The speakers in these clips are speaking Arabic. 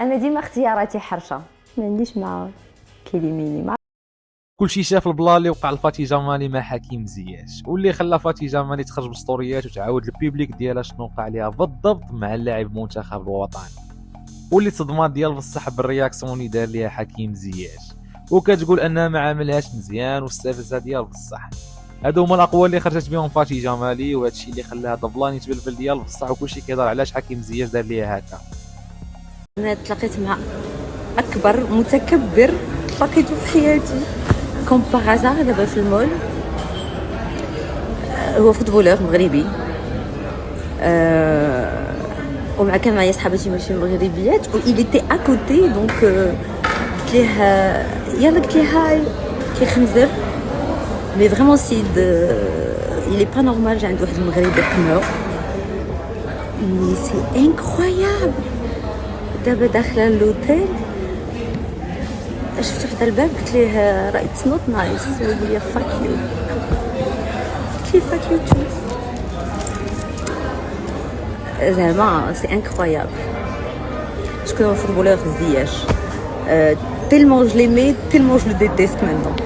انا ديما اختياراتي حرشه، ما عنديش مع كيليميني مع. كلشي شاف البلا اللي وقع لفاتي جمالي مع حكيم زياش، واللي خلى فاتي جمالي تخرج بستوريات وتعاود البيبليك ديالها شنو وقع ليها بالضبط مع اللاعب المنتخب الوطني، واللي صدمات ديال بصح بالرياكسيون اللي دار ليها حكيم زياش، وكتقول انها ما عملهاش مزيان واستفزها ديال بصح. هادو هما الاقوال اللي خرجت بهم فاتي جمالي، وهادشي اللي خلاها دبلان يتبلبل ديال بصح، وكلشي كيهضر علاش حكيم زياش دار ليها هكا. انا تلاقيت مع اكبر متكبر لقيته في حياتي كوم باغازار دابا في المول. هو فوتبولور مغربي، ومع كان معايا صحاباتي ماشي مغربيات، و il était à côté دونك قلت ليه يلا، قلت ليه هاي كيخنزر مي فريمون سيد il est pas normal. جا عند واحد المغربي قمعو مي سي انكرويابل. دابا داخله لوتيل شفت وحده الباب قلت ليه راه اتس نوت نايس، ويقول لي فاك يو. قلت ليه فاك يو تو. زعما سي انكرويابل. شكون هو الفوتبولور زياش؟ تيلمون جو ليمي تيلمون جو لو ديتيست مانتون.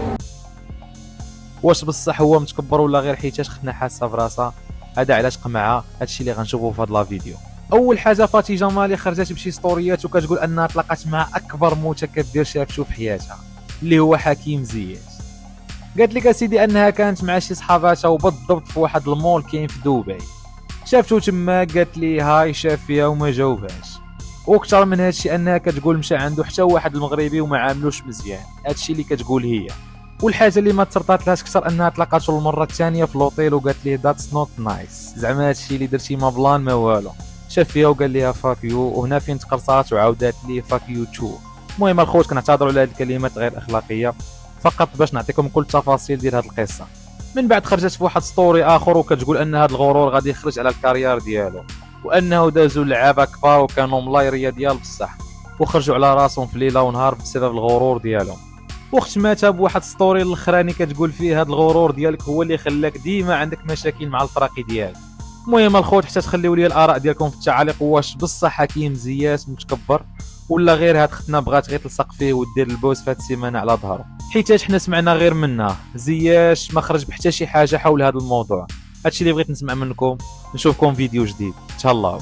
واش بصح هو متكبر ولا غير حيتاش خفنا حاسه براسها؟ هذا علاش قمعها. هادشي اللي غنشوفوه في هاد لا فيديو. اول حاجه فاتي جمالي خرجت بشي ستوريات وكتقول انها تلاقات مع اكبر متكبر شافتو في حياتها اللي هو حكيم زياش. قالت لك اسيدي انها كانت مع شي صحاباتها وبالضبط في واحد المول كاين في دبي، شافتو تما قالت لي هاي شاف فيها وما جاوبهاش. واكثر من هادشي انها كتقول مشى عنده حتى واحد المغربي وما عاملوش مزيان. هادشي اللي كتقول هي. والحاجه اللي ما ترطاتلهاش اكثر انها تلاقاتو المره الثانيه في لوطيل وقالت ليه ذاتس نوت نايس، زعما هادشي اللي درتي ما بلان ما والو. شاف فيها وقال ليها فاك يو، وهنا فين تقرصات وعاودات ليه فاك يو تو. المهم الخوت كنعتذروا على هذه الكلمات غير اخلاقيه فقط باش نعطيكم كل التفاصيل ديال هذه القصه. من بعد خرجت في واحد ستوري اخر وكتقول ان هذا الغرور غادي يخرج على الكارير ديالو، وانه دازوا لعابه كبار وكانوا ملايريه ديال بصح، وخرجوا على راسهم في ليله ونهار بسبب الغرور ديالهم. وختماتها بواحد ستوري الاخراني كتقول فيه هذا الغرور ديالك هو اللي خلاك ديما عندك مشاكل مع الفراقي ديالك. المهم الخوت حتى تخليو لي الاراء ديالكم في التعاليق، واش بصح حكيم زياش متكبر ولا غير هاد ختنا بغات غير تلصق فيه ودير البوس في هاد السيمانه على ظهره، حيتاش حنا سمعنا غير منه. زياش ما خرج بحتى شي حاجه حول هذا الموضوع. هادشي اللي بغيت نسمع منكم. نشوفكم فيديو جديد. تهلاو.